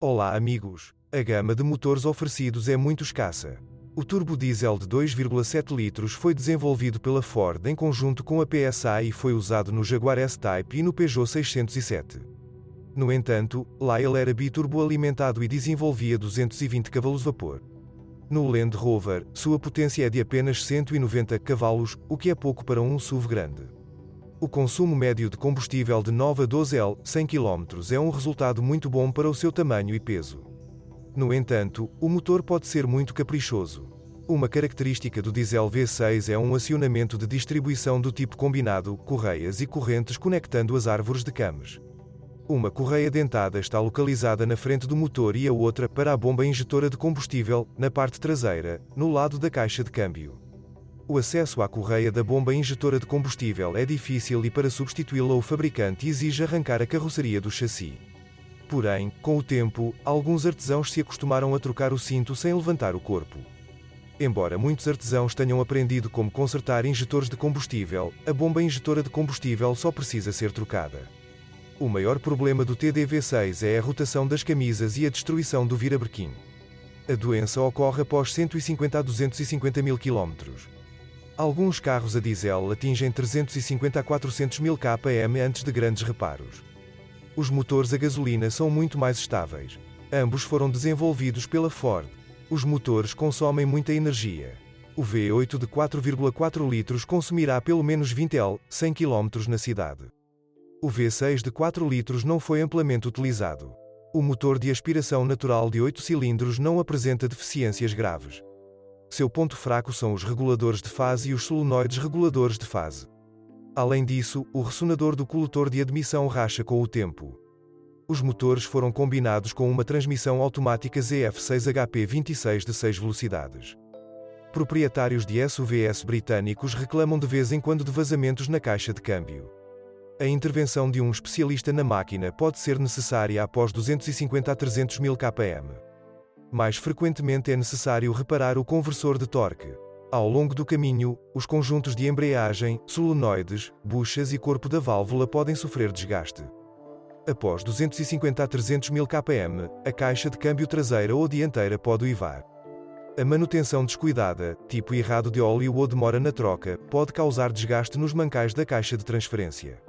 Olá amigos, a gama de motores oferecidos é muito escassa. O turbo diesel de 2,7 litros foi desenvolvido pela Ford em conjunto com a PSA e foi usado no Jaguar S-Type e no Peugeot 607. No entanto, lá ele era biturbo alimentado e desenvolvia 220 cavalos-vapor. No Land Rover, sua potência é de apenas 190 cavalos, o que é pouco para um SUV grande. O consumo médio de combustível de 9 a 12 100 km é um resultado muito bom para o seu tamanho e peso. No entanto, o motor pode ser muito caprichoso. Uma característica do diesel V6 é um acionamento de distribuição do tipo combinado, correias e correntes conectando as árvores de cames. Uma correia dentada está localizada na frente do motor e a outra, para a bomba injetora de combustível, na parte traseira, no lado da caixa de câmbio. O acesso à correia da bomba injetora de combustível é difícil e para substituí-la o fabricante exige arrancar a carroceria do chassi. Porém, com o tempo, alguns artesãos se acostumaram a trocar o cinto sem levantar o corpo. Embora muitos artesãos tenham aprendido como consertar injetores de combustível, a bomba injetora de combustível só precisa ser trocada. O maior problema do TDV6 é a rotação das camisas e a destruição do virabrequim. A doença ocorre após 150 a 250 mil km. Alguns carros a diesel atingem 350 a 400 mil km antes de grandes reparos. Os motores a gasolina são muito mais estáveis. Ambos foram desenvolvidos pela Ford. Os motores consomem muita energia. O V8 de 4,4 litros consumirá pelo menos 20 100 km na cidade. O V6 de 4 litros não foi amplamente utilizado. O motor de aspiração natural de 8 cilindros não apresenta deficiências graves. Seu ponto fraco são os reguladores de fase e os solenoides reguladores de fase. Além disso, o ressonador do coletor de admissão racha com o tempo. Os motores foram combinados com uma transmissão automática ZF6HP 26 de 6 velocidades. Proprietários de SUVs britânicos reclamam de vez em quando de vazamentos na caixa de câmbio. A intervenção de um especialista na máquina pode ser necessária após 250 a 300 mil km. Mais frequentemente é necessário reparar o conversor de torque. Ao longo do caminho, os conjuntos de embreagem, solenoides, buchas e corpo da válvula podem sofrer desgaste. Após 250 a 300 mil km, a caixa de câmbio traseira ou dianteira pode uivar. A manutenção descuidada, tipo errado de óleo ou demora na troca, pode causar desgaste nos mancais da caixa de transferência.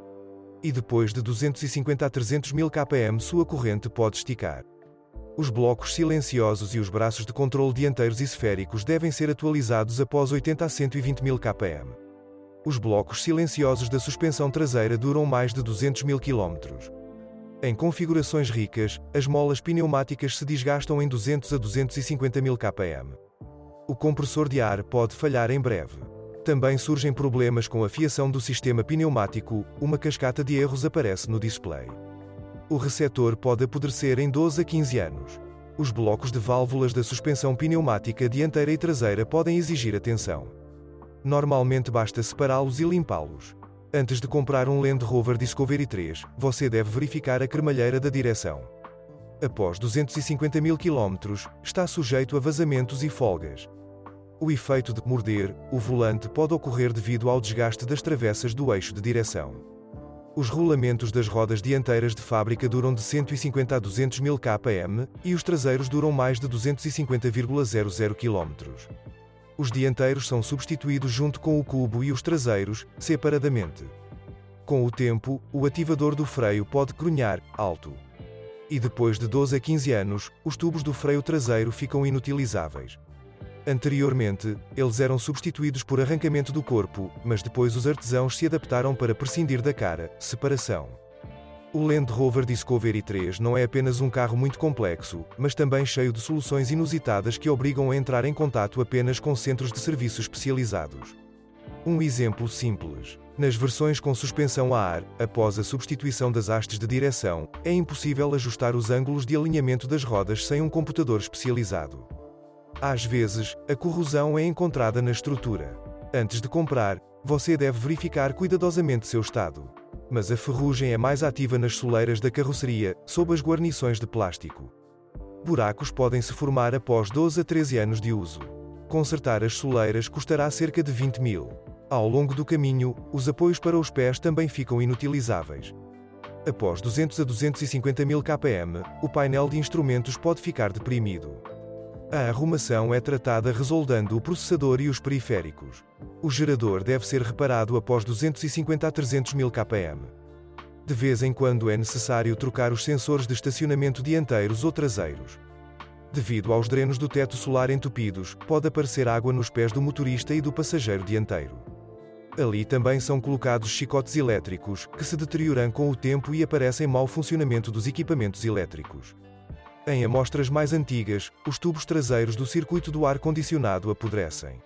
E depois de 250 a 300 mil km sua corrente pode esticar. Os blocos silenciosos e os braços de controle dianteiros esféricos devem ser atualizados após 80 a 120 mil km. Os blocos silenciosos da suspensão traseira duram mais de 200 mil km. Em configurações ricas, as molas pneumáticas se desgastam em 200 a 250 mil km. O compressor de ar pode falhar em breve. Também surgem problemas com a fiação do sistema pneumático, uma cascata de erros aparece no display. O receptor pode apodrecer em 12 a 15 anos. Os blocos de válvulas da suspensão pneumática dianteira e traseira podem exigir atenção. Normalmente basta separá-los e limpá-los. Antes de comprar um Land Rover Discovery 3, você deve verificar a cremalheira da direção. Após 250 mil km, está sujeito a vazamentos e folgas. O efeito de morder o volante pode ocorrer devido ao desgaste das travessas do eixo de direção. Os rolamentos das rodas dianteiras de fábrica duram de 150 a 200 mil km, e os traseiros duram mais de 250,00 km. Os dianteiros são substituídos junto com o cubo e os traseiros, separadamente. Com o tempo, o ativador do freio pode grunhar alto. E depois de 12 a 15 anos, os tubos do freio traseiro ficam inutilizáveis. Anteriormente, eles eram substituídos por arrancamento do corpo, mas depois os artesãos se adaptaram para prescindir da cara, separação. O Land Rover Discovery 3 não é apenas um carro muito complexo, mas também cheio de soluções inusitadas que obrigam a entrar em contato apenas com centros de serviço especializados. Um exemplo simples. Nas versões com suspensão a ar, após a substituição das hastes de direção, é impossível ajustar os ângulos de alinhamento das rodas sem um computador especializado. Às vezes, a corrosão é encontrada na estrutura. Antes de comprar, você deve verificar cuidadosamente seu estado. Mas a ferrugem é mais ativa nas soleiras da carroceria, sob as guarnições de plástico. Buracos podem se formar após 12 a 13 anos de uso. Consertar as soleiras custará cerca de 20 mil. Ao longo do caminho, os apoios para os pés também ficam inutilizáveis. Após 200 a 250 mil km, o painel de instrumentos pode ficar deprimido. A arrumação é tratada resoldando o processador e os periféricos. O gerador deve ser reparado após 250 a 300 mil km. De vez em quando é necessário trocar os sensores de estacionamento dianteiros ou traseiros. Devido aos drenos do teto solar entupidos, pode aparecer água nos pés do motorista e do passageiro dianteiro. Ali também são colocados chicotes elétricos, que se deterioram com o tempo e aparecem mau funcionamento dos equipamentos elétricos. Em amostras mais antigas, os tubos traseiros do circuito do ar-condicionado apodrecem.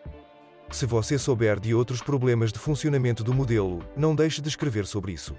Se você souber de outros problemas de funcionamento do modelo, não deixe de escrever sobre isso.